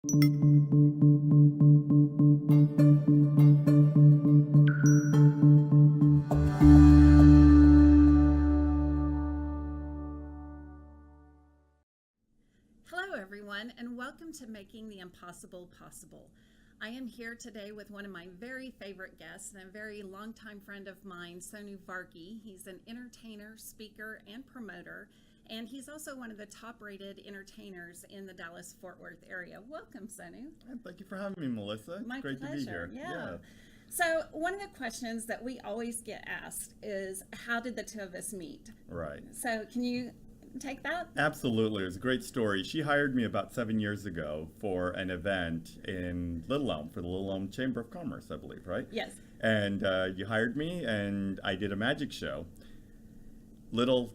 Hello, everyone, and welcome to Making the Impossible Possible. I am here today with one of my very favorite guests and a very longtime friend of mine, Sonu Varkey. He's an entertainer, speaker, and promoter, and he's also one of the top-rated entertainers in the Dallas-Fort Worth area. Welcome, Sonu. Thank you for having me, Melissa. It's My great pleasure. to be here. Yeah. So one of the questions that we always get asked is, how did the two of us meet? Right. So can you take that? Absolutely. It was a great story. She hired me about 7 years ago for an event in Little Elm, for the Little Elm Chamber of Commerce, I believe, right? Yes. And you hired me, and I did a magic show. Little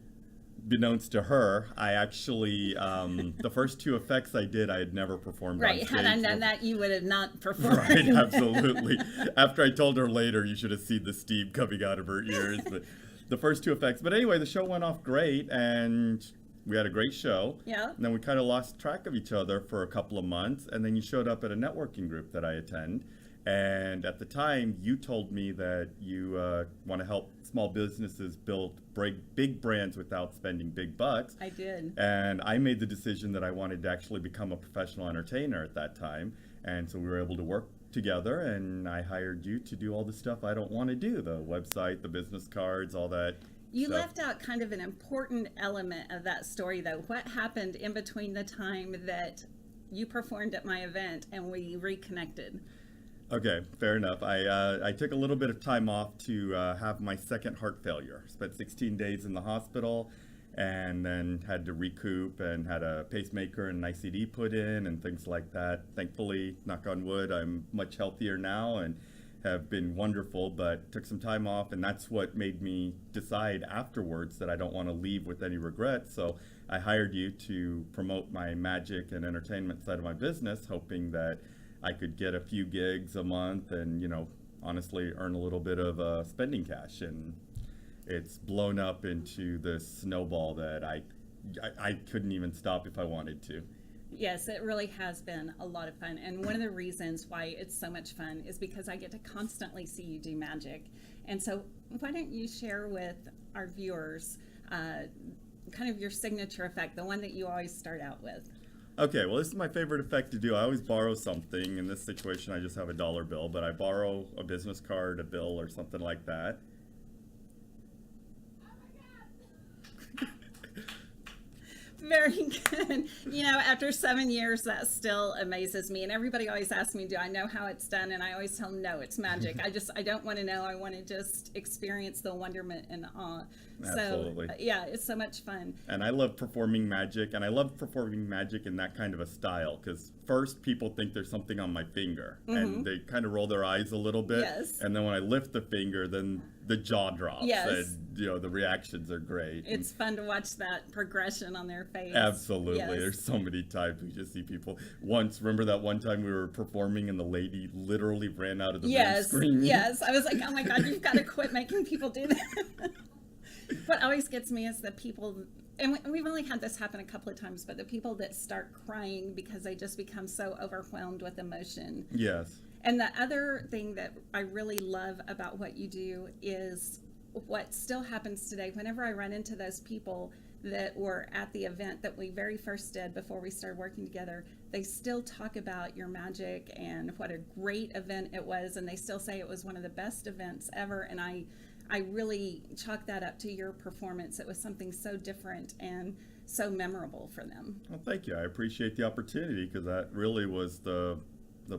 beknownst to her, I actually, the first two effects I did, I had never performed on stage. Had I known that, you would have not performed. Right, absolutely. After I told her later, you should have seen the steam coming out of her ears. But the first two effects. But anyway, the show went off great, and we had a great show. Yeah. And then we kind of lost track of each other for a couple of months, and then you showed up at a networking group that I attend. And at the time, you told me that you want to help small businesses build big brands without spending big bucks. I did. And I made the decision that I wanted to actually become a professional entertainer at that time. And so we were able to work together, and I hired you to do all the stuff I don't want to do, the website, the business cards, all that. You left out kind of an important element of that story, though. What happened in between the time that you performed at my event and we reconnected? Okay, fair enough. I took a little bit of time off to have my second heart failure. Spent 16 days in the hospital, and then had to recoup and had a pacemaker and an ICD put in and things like that. Thankfully, knock on wood, I'm much healthier now and have been wonderful, but took some time off, and that's what made me decide afterwards that I don't want to leave with any regrets. So I hired you to promote my magic and entertainment side of my business, hoping that I could get a few gigs a month and, you know, honestly earn a little bit of spending cash. And it's blown up into this snowball that I couldn't even stop if I wanted to. Yes, it really has been a lot of fun. And one of the reasons why it's so much fun is because I get to constantly see you do magic. And so why don't you share with our viewers kind of your signature effect, the one that you always start out with? Okay, well, this is my favorite effect to do. I always borrow something. In this situation, I just have a dollar bill, but I borrow a business card, a bill, or something like that. Very good. You know, after 7 years, that still amazes me. And everybody always asks me, do I know how it's done? And I always tell them, no, it's magic. I don't want to know. I want to just experience the wonderment and awe. Absolutely. So, yeah, it's so much fun. And I love performing magic, and I love performing magic in that kind of a style, because first people think there's something on my finger, and they kind of roll their eyes a little bit. Yes. And then when I lift the finger, then the jaw drops. Yes. And, you know, the reactions are great. It's fun to watch that progression on their face. Absolutely. Yes. There's so many times we just see people. Once, remember that one time we were performing and the lady literally ran out of the room screaming? Yes. I was like, oh my God, you've got to quit making people do that. What always gets me is the people, and we've only had this happen a couple of times, but the people that start crying because they just become so overwhelmed with emotion. Yes. And the other thing that I really love about what you do is what still happens today. Whenever I run into those people that were at the event that we very first did before we started working together, they still talk about your magic and what a great event it was, and they still say it was one of the best events ever. And I really chalk that up to your performance. It was something so different and so memorable for them. Well, thank you. I appreciate the opportunity, because that really was the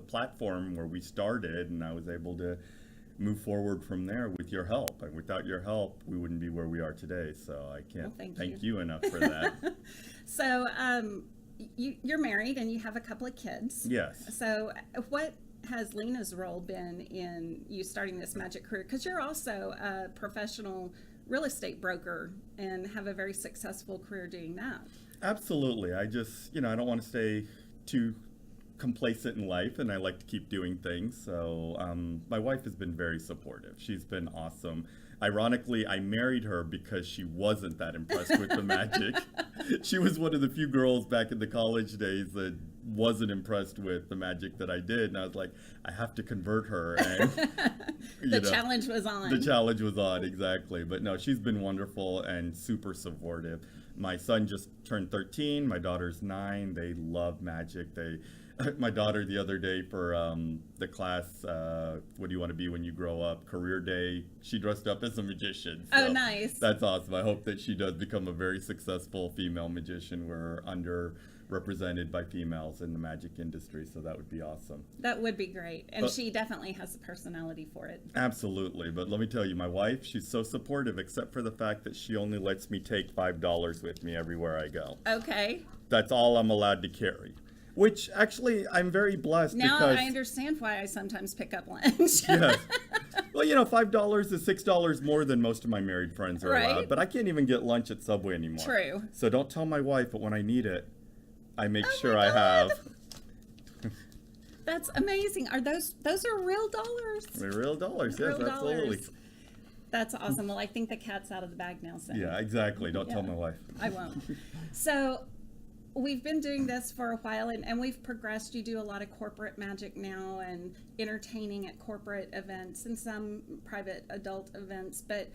platform where we started, and I was able to move forward from there with your help. And without your help, we wouldn't be where we are today. So I can't thank you enough for that. So you're married and you have a couple of kids. Yes. So what has Lena's role been in you starting this magic career? Because you're also a professional real estate broker and have a very successful career doing that. Absolutely. I just, I don't want to stay too complacent in life, and I like to keep doing things. So my wife has been very supportive. She's been awesome. Ironically, I married her because she wasn't that impressed with the magic. She was one of the few girls back in the college days that wasn't impressed with the magic that I did, and I was like, I have to convert her. And The challenge was on. The challenge was on, exactly. But no, she's been wonderful and super supportive. My son just turned 13. My daughter's 9. They love magic. My daughter the other day for the class, what do you want to be when you grow up? Career day. She dressed up as a magician. Oh, nice. That's awesome. I hope that she does become a very successful female magician. We're underrepresented by females in the magic industry, so that would be awesome. That would be great. And she definitely has a personality for it. Absolutely. But let me tell you, my wife, she's so supportive, except for the fact that she only lets me take $5 with me everywhere I go. Okay. That's all I'm allowed to carry. Which actually, I'm very blessed now because... I understand why I sometimes pick up lunch. Yes. Well, $5 is $6 more than most of my married friends are allowed. But I can't even get lunch at Subway anymore. True. So don't tell my wife, but when I need it, I make sure my I have. That's amazing. Are those are real dollars? They're real dollars, Real yes, absolutely. dollars. That's awesome. Well, I think the cat's out of the bag now, Sam. Yeah, exactly. Don't tell my wife. I won't. So we've been doing this for a while, and we've progressed. You do a lot of corporate magic now and entertaining at corporate events and some private adult events. But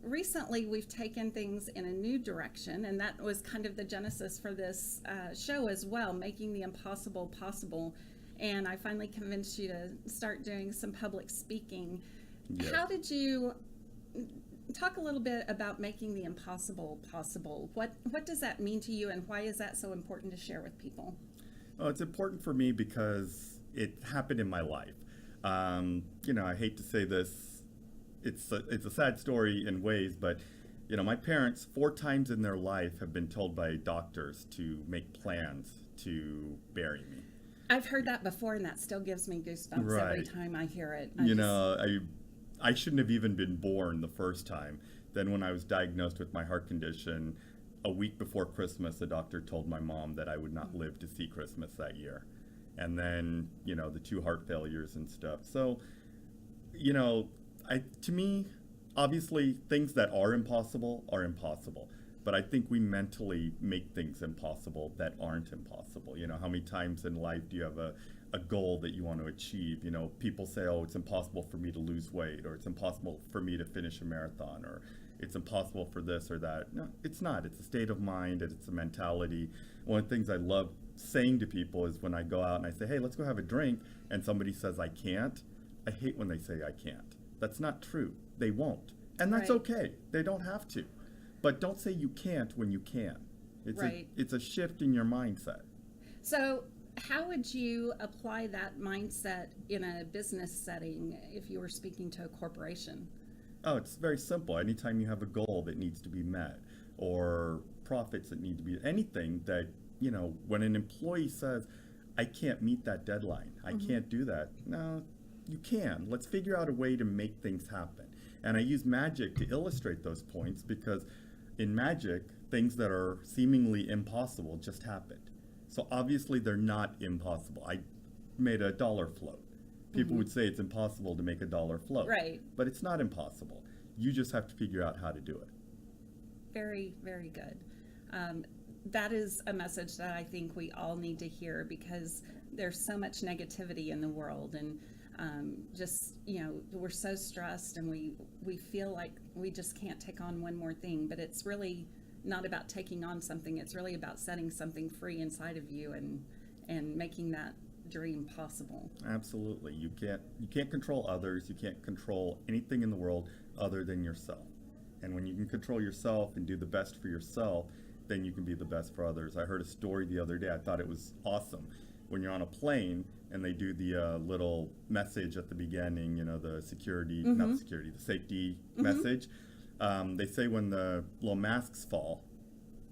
recently we've taken things in a new direction, and that was kind of the genesis for this show as well, making the impossible possible. And I finally convinced you to start doing some public speaking. Yeah. How did you... Talk a little bit about making the impossible possible. What does that mean to you, and why is that so important to share with people? Well, it's important for me because it happened in my life. I hate to say this. It's a sad story in ways, but my parents 4 times in their life have been told by doctors to make plans to bury me. I've heard that before, and that still gives me goosebumps every time I hear it. I shouldn't have even been born the first time. Then when I was diagnosed with my heart condition, a week before Christmas, the doctor told my mom that I would not live to see Christmas that year. And then, the 2 heart failures and stuff. So, to me, obviously, things that are impossible are impossible. But I think we mentally make things impossible that aren't impossible. How many times in life do you have a goal that you want to achieve? People say, oh, it's impossible for me to lose weight, or it's impossible for me to finish a marathon, or it's impossible for this or that. No, it's not. It's a state of mind, and it's a mentality. One of the things I love saying to people is when I go out and I say, hey, let's go have a drink, and somebody says I can't. I hate when they say I can't. That's not true. They won't. And that's okay. They don't have to. But don't say you can't when you can. It's a shift in your mindset. So how would you apply that mindset in a business setting if you were speaking to a corporation? Oh, it's very simple. Anytime you have a goal that needs to be met, or profits that need to be, anything that, when an employee says, I can't meet that deadline, I can't do that. No, you can. Let's figure out a way to make things happen. And I use magic to illustrate those points, because in magic, things that are seemingly impossible just happened. So obviously they're not impossible. I made a dollar float. People would say it's impossible to make a dollar float. Right. But it's not impossible. You just have to figure out how to do it. Very, very good. That is a message that I think we all need to hear, because there's so much negativity in the world, and we're so stressed, and we feel like we just can't take on one more thing. But it's really not about taking on something. It's really about setting something free inside of you and making that dream possible. Absolutely. You can't control others. You can't control anything in the world other than yourself. And when you can control yourself and do the best for yourself, then you can be the best for others. I heard a story the other day. I thought it was awesome. When you're on a plane and they do the little message at the beginning, the security, not security, the safety message. They say when the little masks fall,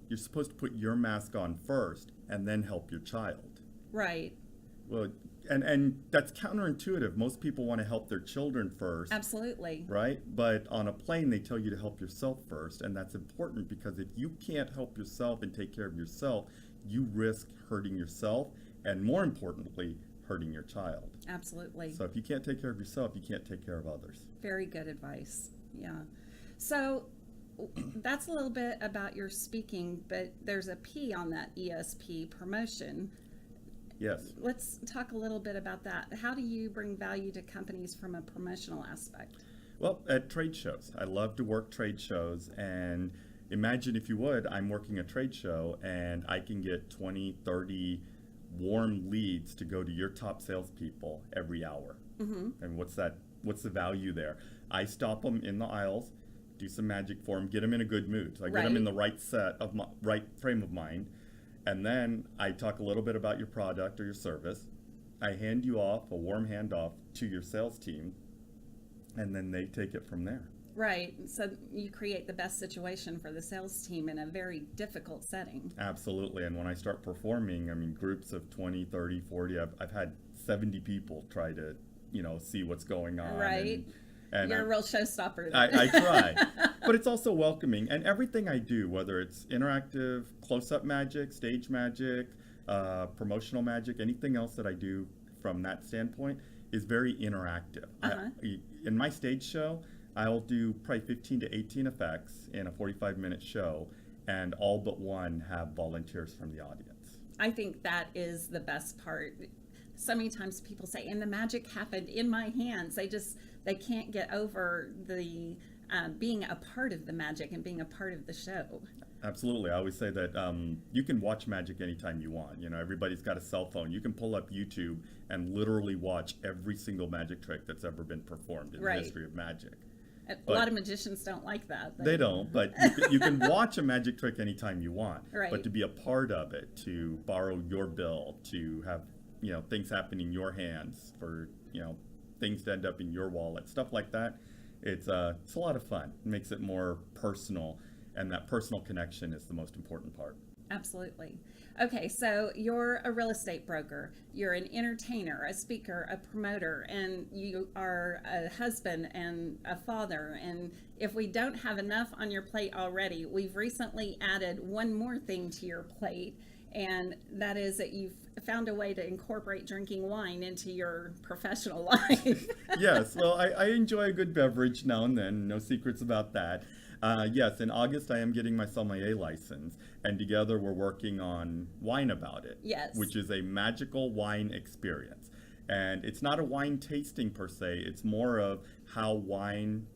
you're supposed to put your mask on first and then help your child. Right. Well, and that's counterintuitive. Most people want to help their children first. Absolutely. Right? But on a plane, they tell you to help yourself first. And that's important, because if you can't help yourself and take care of yourself, you risk hurting yourself, and more importantly, hurting your child. Absolutely. So if you can't take care of yourself, you can't take care of others. Very good advice. Yeah. So that's a little bit about your speaking, but there's a P on that ESP, promotion. Yes. Let's talk a little bit about that. How do you bring value to companies from a promotional aspect? Well, at trade shows, I love to work trade shows, and imagine if you would, I'm working a trade show and I can get 20, 30 warm leads to go to your top salespeople every hour. And what's the value there? I stop them in the aisles, do some magic for them, get them in a good mood. So I get them in the right frame of mind, and then I talk a little bit about your product or your service. I hand you off a warm handoff to your sales team, and then they take it from there. Right. So you create the best situation for the sales team in a very difficult setting. Absolutely. And when I start performing, I mean, groups of 20, 30, 40, I've had 70 people try to, see what's going on. Right. And You're a real showstopper. I try. But it's also welcoming. And everything I do, whether it's interactive, close-up magic, stage magic, promotional magic, anything else that I do from that standpoint is very interactive. In my stage show, I'll do probably 15 to 18 effects in a 45-minute show, and all but one have volunteers from the audience. I think that is the best part. So many times people say, and the magic happened in my hands. They can't get over the being a part of the magic and being a part of the show. Absolutely. I always say that you can watch magic anytime you want. Everybody's got a cell phone. You can pull up YouTube and literally watch every single magic trick that's ever been performed in the history of magic. A lot of magicians don't like that. They don't, but you can watch a magic trick anytime you want. Right. But to be a part of it, to borrow your bill, to have things happen in your hands, for things to end up in your wallet, stuff like that, it's a lot of fun. It makes it more personal, and that personal connection is the most important part. Absolutely. Okay, so you're a real estate broker, you're an entertainer, a speaker, a promoter, and you are a husband and a father. And if we don't have enough on your plate already, we've recently added one more thing to your plate, and that is that you've found a way to incorporate drinking wine into your professional life. Yes, well, I enjoy a good beverage now and then, no secrets about that. Yes, in August I am getting my sommelier license, and together we're working on Wine About It, Yes. which is a magical wine experience. And it's not a wine tasting per se, it's more of how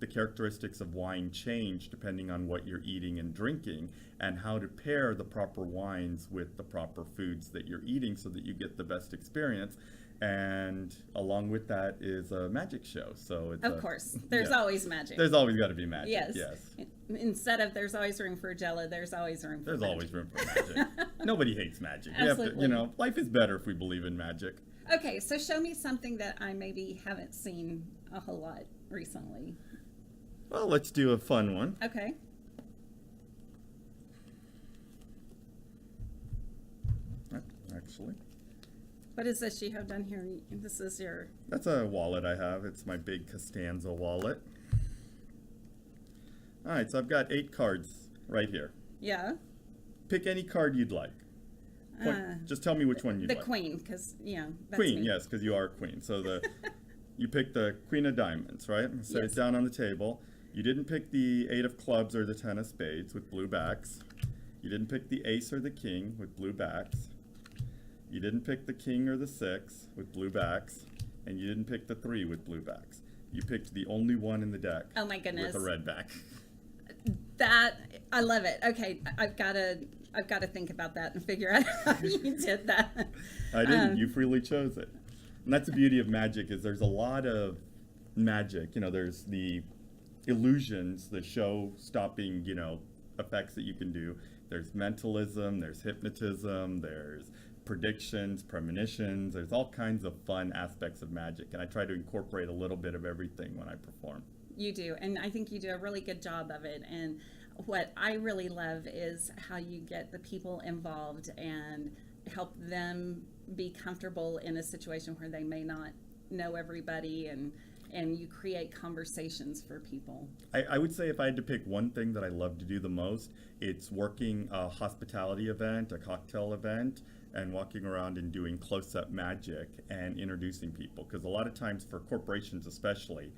the characteristics of wine change depending on what you're eating and drinking, and how to pair the proper wines with the proper foods that you're eating so that you get the best experience. And along with that is a magic show. So it's Of course, there's always magic. There's always got to be magic. Yes. Yes. Instead of there's always room for Jello, there's always room for There's magic. always room for magic. Nobody hates magic. Absolutely. We have to, life is better if we believe in magic. Okay, so show me something that I maybe haven't seen a whole lot recently. Well, let's do a fun one. Okay. Actually, What is this you have done here? This is your... that's a wallet I have. It's my big Costanza wallet. All right, so I've got 8 cards right here. Yeah. Pick any card you'd like. Just tell me which one you'd The like. queen, because, that's Queen, me. yes, because you are a queen. So you picked the Queen of Diamonds, right? Set Yes. it down on the table. You didn't pick the 8 of Clubs or the 10 of Spades with blue backs. You didn't pick the Ace or the King with blue backs. You didn't pick the King or the 6 with blue backs. And you didn't pick the 3 with blue backs. You picked the only one in the deck Oh my goodness. with a red back. I love it. Okay, I've got to think about that and figure out how you did that. I didn't. You freely chose it. And that's the beauty of magic, is there's a lot of magic. There's the illusions, the show-stopping, effects that you can do. There's mentalism, there's hypnotism, there's predictions, premonitions. There's all kinds of fun aspects of magic, and I try to incorporate a little bit of everything when I perform. You do, and I think you do a really good job of it. And what I really love is how you get the people involved and help them be comfortable in a situation where they may not know everybody, and you create conversations for people. I would say if I had to pick one thing that I love to do the most, it's working a hospitality event, a cocktail event, and walking around and doing close-up magic and introducing people. Because a lot of times for corporations especially,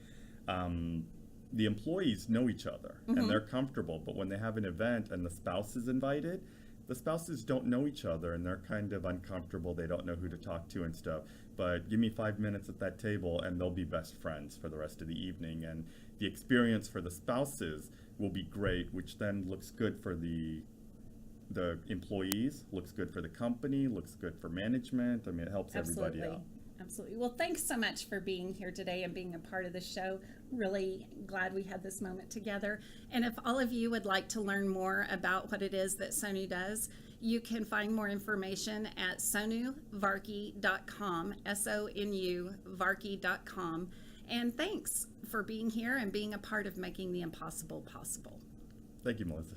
the employees know each other and they're comfortable, but when they have an event and the spouse is invited, the spouses don't know each other and they're kind of uncomfortable. They don't know who to talk to and stuff. But give me 5 minutes at that table and they'll be best friends for the rest of the evening. And the experience for the spouses will be great, which then looks good for the employees, looks good for the company, looks good for management. I mean, it helps everybody out. Absolutely. Well, thanks so much for being here today and being a part of the show. Really glad we had this moment together. And if all of you would like to learn more about what it is that Sonu does, you can find more information at sonuvarkey.com, SONU Varkey.com. And thanks for being here and being a part of making the impossible possible. Thank you, Melissa.